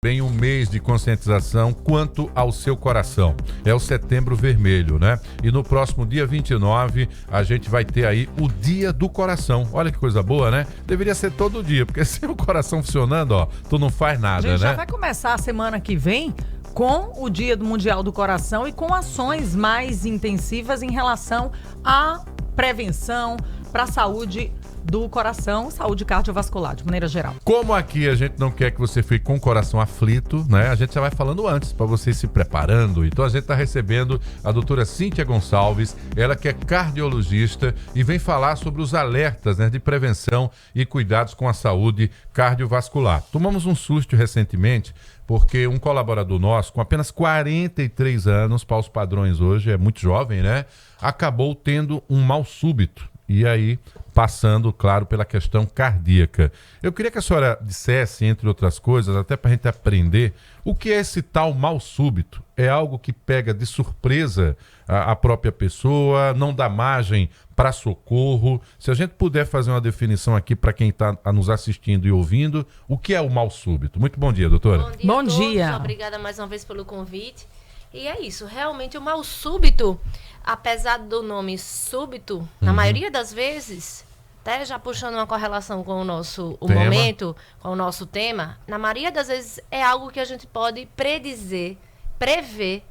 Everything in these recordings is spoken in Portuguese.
Bem, um mês de conscientização quanto ao seu coração. É o Setembro Vermelho, né? E no próximo dia 29, a gente vai ter aí o Dia do Coração. Olha que coisa boa, né? Deveria ser todo dia, porque sem o coração funcionando, ó, tu não faz nada, A gente né? já vai começar a semana que vem com o Dia do Mundial do Coração e com ações mais intensivas em relação à prevenção para a saúde do coração, saúde cardiovascular, de maneira geral. Como aqui a gente não quer que você fique com o coração aflito, né? A gente já vai falando antes, para você ir se preparando. Então a gente está recebendo a doutora Cíntia Gonçalves, ela que é cardiologista e vem falar sobre os alertas, né, de prevenção e cuidados com a saúde cardiovascular. Tomamos um susto recentemente, porque um colaborador nosso, com apenas 43 anos, para os padrões hoje, é muito jovem, né? Acabou tendo um mal súbito. E aí, passando, claro, pela questão cardíaca. Eu queria que a senhora dissesse, entre outras coisas, até para a gente aprender, o que é esse tal mal súbito? É algo que pega de surpresa a própria pessoa, não dá margem para socorro? Se a gente puder fazer uma definição aqui para quem está nos assistindo e ouvindo, o que é o mal súbito? Muito bom dia, doutora. Bom dia. Obrigada mais uma vez pelo convite. E é isso, realmente o mal súbito, apesar do nome súbito, na maioria das vezes, até já puxando uma correlação com o nosso momento, com o nosso tema, na maioria das vezes é algo que a gente pode predizer, prever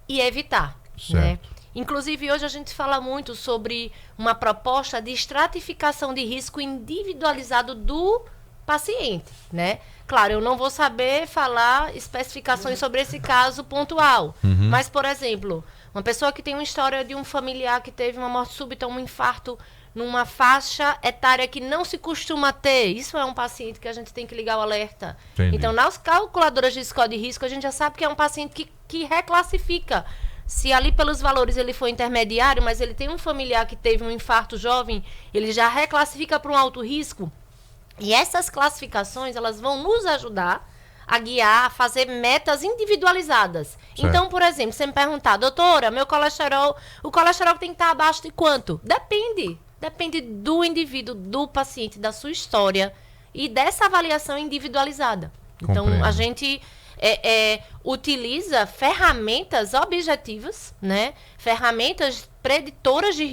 e evitar, né? Inclusive, hoje a gente fala muito sobre uma proposta de estratificação de risco individualizado do paciente, né? Claro, eu não vou saber falar especificações sobre esse caso pontual, mas, por exemplo, uma pessoa que tem uma história de um familiar que teve uma morte súbita, um infarto numa faixa etária que não se costuma ter, isso é um paciente que a gente tem que ligar o alerta. Entendi. Então, nas calculadoras de score de risco, a gente já sabe que é um paciente que reclassifica. Se ali pelos valores ele for intermediário, mas ele tem um familiar que teve um infarto jovem, ele já reclassifica para um alto risco. E essas classificações, elas vão nos ajudar a guiar, a fazer metas individualizadas. Certo. Então, por exemplo, você me perguntar, doutora, meu colesterol, o colesterol tem que estar abaixo de quanto? Depende. Depende do indivíduo, do paciente, da sua história e dessa avaliação individualizada. Então, Compreendo. a gente utiliza ferramentas objetivas, né? Ferramentas preditoras de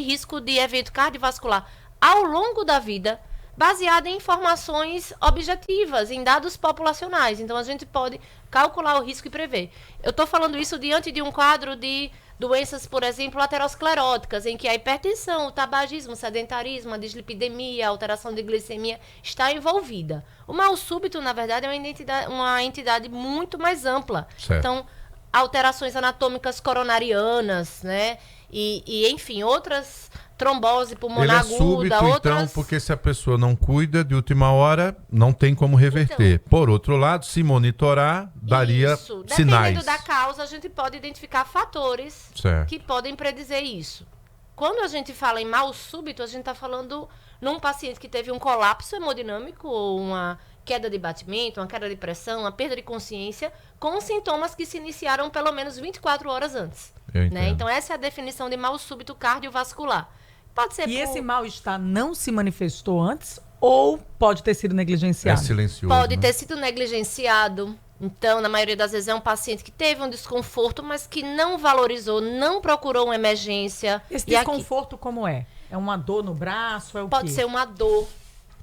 risco de evento cardiovascular ao longo da vida, baseada em informações objetivas, em dados populacionais. Então, a gente pode calcular o risco e prever. Eu estou falando isso diante de um quadro de doenças, por exemplo, ateroscleróticas, em que a hipertensão, o tabagismo, o sedentarismo, a dislipidemia, a alteração de glicemia está envolvida. O mal súbito, na verdade, é uma entidade muito mais ampla. Certo. Então, alterações anatômicas coronarianas, né? E enfim, outras... trombose pulmonar Ele é súbito, aguda, outras... então, porque se a pessoa não cuida de última hora, não tem como reverter. Então, por outro lado, se monitorar, daria isso. sinais. Dependendo da causa, a gente pode identificar fatores Certo. que podem predizer isso. Quando a gente fala em mal súbito, a gente está falando num paciente que teve um colapso hemodinâmico ou uma queda de batimento, uma queda de pressão, uma perda de consciência, com sintomas que se iniciaram pelo menos 24 horas antes. Né? Então, essa é a definição de mal súbito cardiovascular. Pode ser Esse mal-estar não se manifestou antes ou pode ter sido negligenciado? É silencioso. Pode né? ter sido negligenciado. Então, na maioria das vezes, é um paciente que teve um desconforto, mas que não valorizou, não procurou uma emergência. Esse E aqui desconforto como é? É uma dor no braço? É o pode quê? ser uma dor,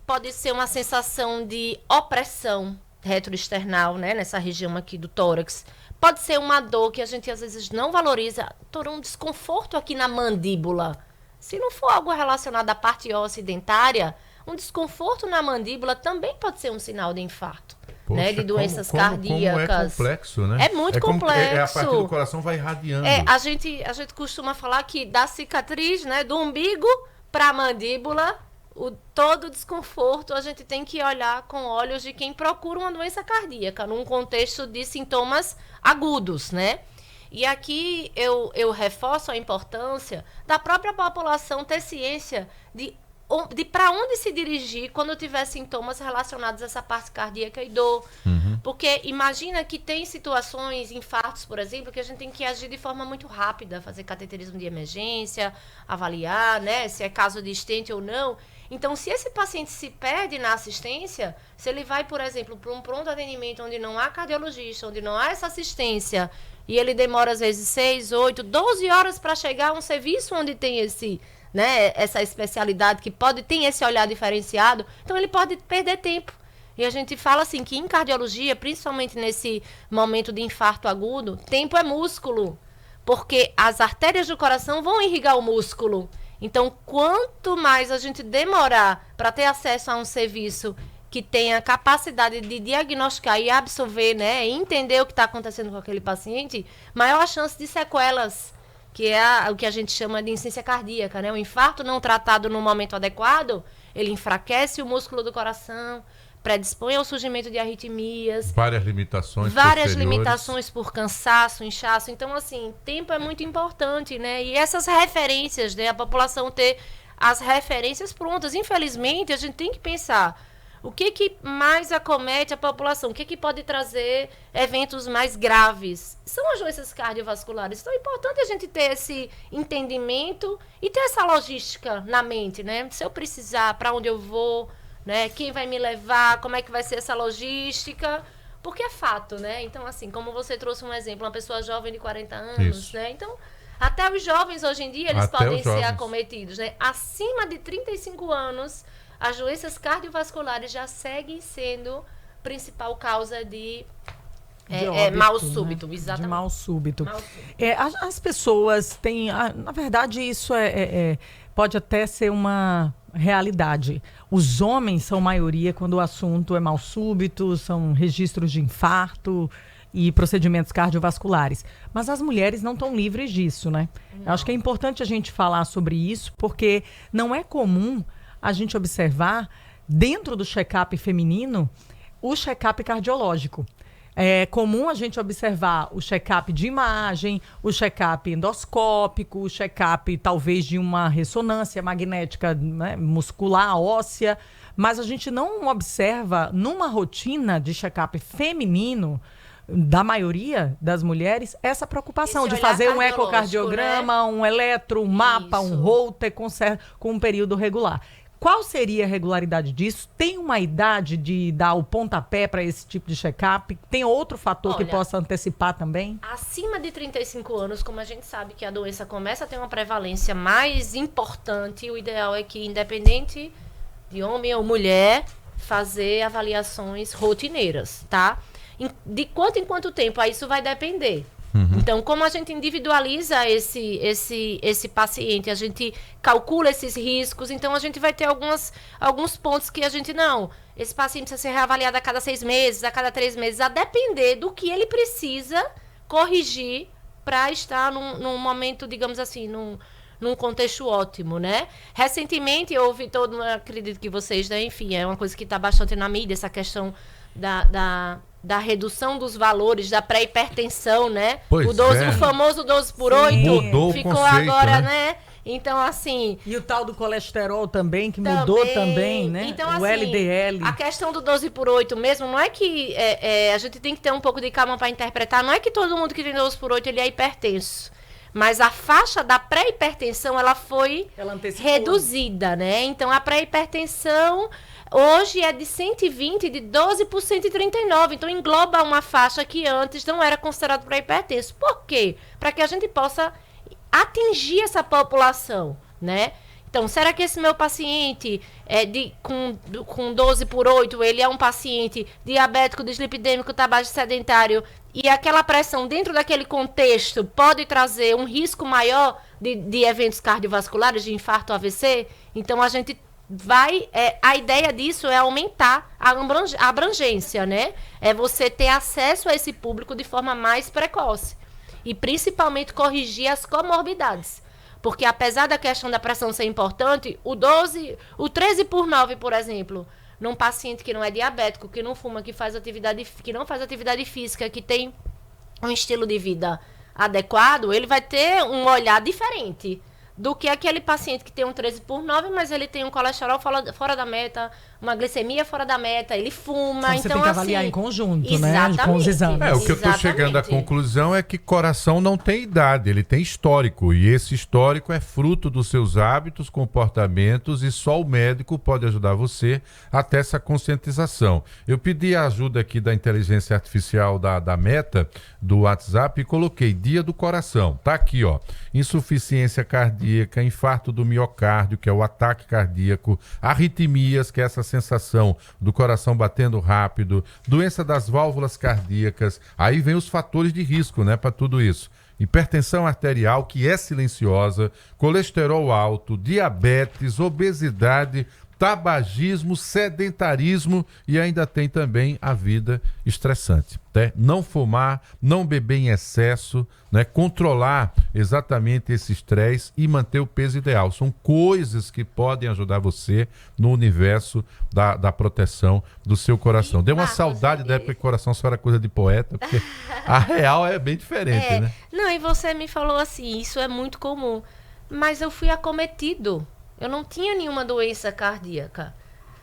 pode ser uma sensação de opressão retroesternal, né, nessa região aqui do tórax. Pode ser uma dor que a gente às vezes não valoriza, um desconforto aqui na mandíbula. Se não for algo relacionado à parte óssea dentária, um desconforto na mandíbula também pode ser um sinal de infarto. Poxa, né, de doenças como cardíacas. é complexo, né? É muito complexo. A parte do coração vai irradiando. A gente costuma falar que da cicatriz, né, do umbigo para a mandíbula, todo o desconforto a gente tem que olhar com olhos de quem procura uma doença cardíaca, num contexto de sintomas agudos, né? E aqui eu reforço a importância da própria população ter ciência de de para onde se dirigir quando tiver sintomas relacionados a essa parte cardíaca e dor. Porque imagina que tem situações, infartos, por exemplo, que a gente tem que agir de forma muito rápida, fazer cateterismo de emergência, avaliar, né, se é caso de stent ou não. Então, se esse paciente se perde na assistência, se ele vai, por exemplo, para um pronto atendimento onde não há cardiologista, onde não há essa assistência, e ele demora às vezes 6, 8, 12 horas para chegar a um serviço onde tem esse, né, essa especialidade que tem esse olhar diferenciado, então ele pode perder tempo. E a gente fala assim que em cardiologia, principalmente nesse momento de infarto agudo, tempo é músculo, porque as artérias do coração vão irrigar o músculo. Então, quanto mais a gente demorar para ter acesso a um serviço que tenha capacidade de diagnosticar e absorver, né, e entender o que está acontecendo com aquele paciente, maior a chance de sequelas, que é o que a gente chama de insuficiência cardíaca, né? O infarto não tratado no momento adequado, ele enfraquece o músculo do coração, predispõe ao surgimento de arritmias. Várias limitações por cansaço, inchaço. Então, assim, tempo é muito importante, né? E essas referências, né? A população ter as referências prontas. Infelizmente, a gente tem que pensar o que mais acomete a população, o que pode trazer eventos mais graves. São as doenças cardiovasculares. Então, é importante a gente ter esse entendimento e ter essa logística na mente, né? Se eu precisar, para onde eu vou, né? Quem vai me levar, como é que vai ser essa logística, porque é fato, né? Então, assim, como você trouxe um exemplo, uma pessoa jovem de 40 anos, Isso. né? Então, até os jovens hoje em dia, eles podem ser acometidos, né? Acima de 35 anos, as doenças cardiovasculares já seguem sendo principal causa de óbito, mal súbito, né? exatamente. De mal súbito. Mal súbito. As pessoas têm... na verdade, isso pode até ser uma realidade. Os homens são maioria quando o assunto é mal súbito, são registros de infarto e procedimentos cardiovasculares. Mas as mulheres não estão livres disso, né? Eu acho que é importante a gente falar sobre isso, porque não é comum a gente observar, dentro do check-up feminino, o check-up cardiológico. É comum a gente observar o check-up de imagem, o check-up endoscópico, o check-up talvez de uma ressonância magnética, né, muscular, óssea, mas a gente não observa numa rotina de check-up feminino, da maioria das mulheres, essa preocupação de fazer um ecocardiograma, né? Um eletro, um mapa, um Holter com um período regular. Qual seria a regularidade disso? Tem uma idade de dar o pontapé para esse tipo de check-up? Tem outro fator que possa antecipar também? Acima de 35 anos, como a gente sabe que a doença começa a ter uma prevalência mais importante, o ideal é que, independente de homem ou mulher, fazer avaliações rotineiras, tá? De quanto em quanto tempo? Aí isso vai depender. Então, como a gente individualiza esse paciente, a gente calcula esses riscos, então a gente vai ter alguns pontos que a gente esse paciente precisa ser reavaliado a cada 6 meses, a cada 3 meses, a depender do que ele precisa corrigir para estar num momento, digamos assim, num contexto ótimo, né? Recentemente houve acredito que vocês, né, enfim, é uma coisa que está bastante na mídia, essa questão da redução dos valores da pré-hipertensão, né? Pois o famoso 12/8 mudou ficou o conceito, agora, né? Então, assim... E o tal do colesterol também, que mudou também, né? Então, o assim, LDL. A questão do 12/8 mesmo, não é que... a gente tem que ter um pouco de calma para interpretar. Não é que todo mundo que tem 12/8 ele é hipertenso. Mas a faixa da pré-hipertensão, ela foi reduzida, né? Então, a pré-hipertensão... Hoje é de 120, de 12 por 139. Então, engloba uma faixa que antes não era considerada para hipertenso. Por quê? Para que a gente possa atingir essa população, né? Então, será que esse meu paciente com 12/8, ele é um paciente diabético, dislipidêmico, tabágico sedentário, e aquela pressão dentro daquele contexto pode trazer um risco maior de eventos cardiovasculares, de infarto AVC? Então, a gente a ideia disso é aumentar a abrangência, né? É você ter acesso a esse público de forma mais precoce. E principalmente corrigir as comorbidades. Porque apesar da questão da pressão ser importante, o 13/9, por exemplo, num paciente que não é diabético, que não fuma, que não faz atividade física, que tem um estilo de vida adequado, ele vai ter um olhar diferente do que aquele paciente que tem um 13/9, mas ele tem um colesterol fora da meta, uma glicemia fora da meta, ele fuma. Então, você tem que avaliar em conjunto, né? Com os exames. O que eu estou chegando à conclusão é que coração não tem idade, ele tem histórico. E esse histórico é fruto dos seus hábitos, comportamentos, e só o médico pode ajudar você a ter essa conscientização. Eu pedi a ajuda aqui da inteligência artificial da Meta, do WhatsApp, e coloquei dia do coração. Tá aqui, ó. Insuficiência cardíaca, infarto do miocárdio, que é o ataque cardíaco, arritmias, que é essa sensação do coração batendo rápido, doença das válvulas cardíacas. Aí vem os fatores de risco, né, para tudo isso. Hipertensão arterial, que é silenciosa, colesterol alto, diabetes, obesidade, tabagismo, sedentarismo, e ainda tem também a vida estressante, né? Não fumar, não beber em excesso, né? Controlar exatamente esse estresse e manter o peso ideal. São coisas que podem ajudar você no universo da proteção do seu coração. Deu uma saudade da época que coração só era coisa de poeta, porque a real é bem diferente, né? Não, e você me falou assim, isso é muito comum, mas eu fui acometido. Eu não tinha nenhuma doença cardíaca.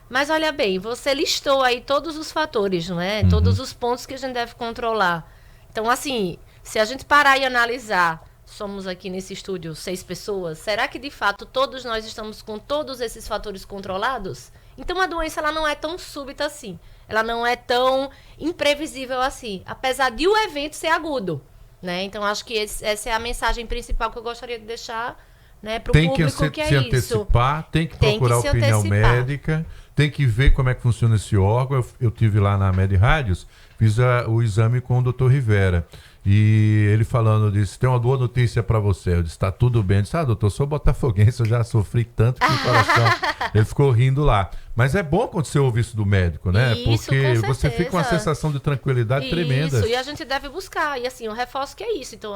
Mas olha bem, você listou aí todos os fatores, não é? Todos os pontos que a gente deve controlar. Então, assim, se a gente parar e analisar, somos aqui nesse estúdio 6 pessoas, será que de fato todos nós estamos com todos esses fatores controlados? Então a doença ela não é tão súbita assim. Ela não é tão imprevisível assim, apesar de o evento ser agudo, né? Então acho que essa é a mensagem principal que eu gostaria de deixar, né, para o público, que é se antecipar, isso. Tem que procurar a opinião médica, tem que ver como é que funciona esse órgão. Eu tive lá na Med Rádios, fiz o exame com o Dr. Rivera. E ele falando disso, tem uma boa notícia para você. Eu disse, tá tudo bem. Eu disse, doutor, sou botafoguense, eu já sofri tanto que o coração... Ele ficou rindo lá. Mas é bom quando você ouve isso do médico, né? Isso, porque você fica com uma sensação de tranquilidade tremenda. Isso, e a gente deve buscar. E assim, eu reforço que é isso. Então,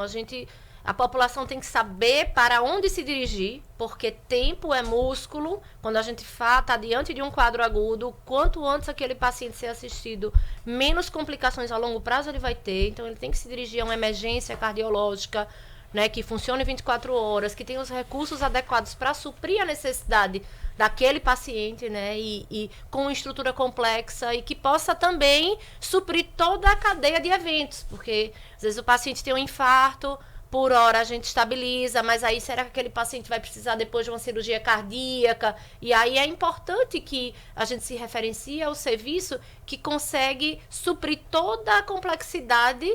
a população tem que saber para onde se dirigir, porque tempo é músculo. Quando a gente está diante de um quadro agudo, quanto antes aquele paciente ser assistido, menos complicações a longo prazo ele vai ter. Então, ele tem que se dirigir a uma emergência cardiológica, né, que funcione 24 horas, que tenha os recursos adequados para suprir a necessidade daquele paciente, né, e com uma estrutura complexa, e que possa também suprir toda a cadeia de eventos, porque às vezes o paciente tem um infarto, por hora a gente estabiliza, mas aí será que aquele paciente vai precisar depois de uma cirurgia cardíaca? E aí é importante que a gente se referencie ao serviço que consegue suprir toda a complexidade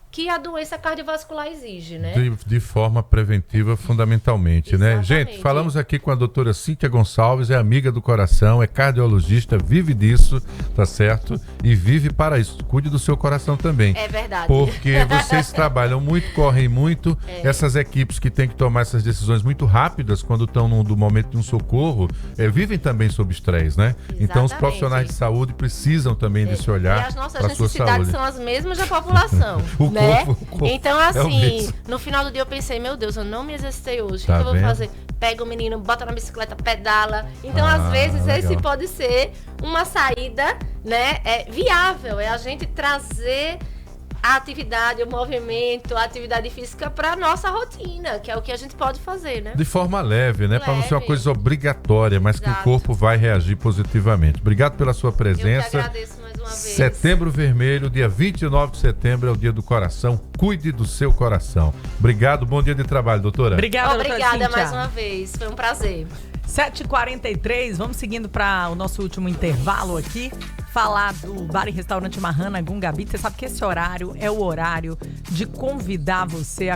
que a doença cardiovascular exige, né? De forma preventiva, fundamentalmente, né? Gente, falamos aqui com a doutora Cíntia Gonçalves, é amiga do coração, é cardiologista, vive disso, tá certo? E vive para isso. Cuide do seu coração também. É verdade. Porque vocês trabalham muito, correm muito, essas equipes que têm que tomar essas decisões muito rápidas, quando estão no momento de um socorro, vivem também sob estresse, né? Exatamente. Então os profissionais de saúde precisam também desse olhar para a sua saúde. E as nossas necessidades são as mesmas da população. Né? Então, assim, no final do dia eu pensei, meu Deus, eu não me exercitei hoje. O que eu vou fazer? Pega o menino, bota na bicicleta, pedala. Então, às vezes, esse pode ser uma saída, né, viável. É a gente trazer a atividade, o movimento, a atividade física para nossa rotina, que é o que a gente pode fazer, né? De forma leve, né? Para não ser uma coisa obrigatória, mas que o corpo vai reagir positivamente. Obrigado pela sua presença. Eu que agradeço mais uma vez. Setembro Vermelho, dia 29 de setembro, é o dia do coração. Cuide do seu coração. Obrigado, bom dia de trabalho, doutora. Obrigada mais uma vez, foi um prazer. 7h43, vamos seguindo para o nosso último intervalo aqui. Falar do Bar e Restaurante Marrana Gungabi. Você sabe que esse horário é o horário de convidar você a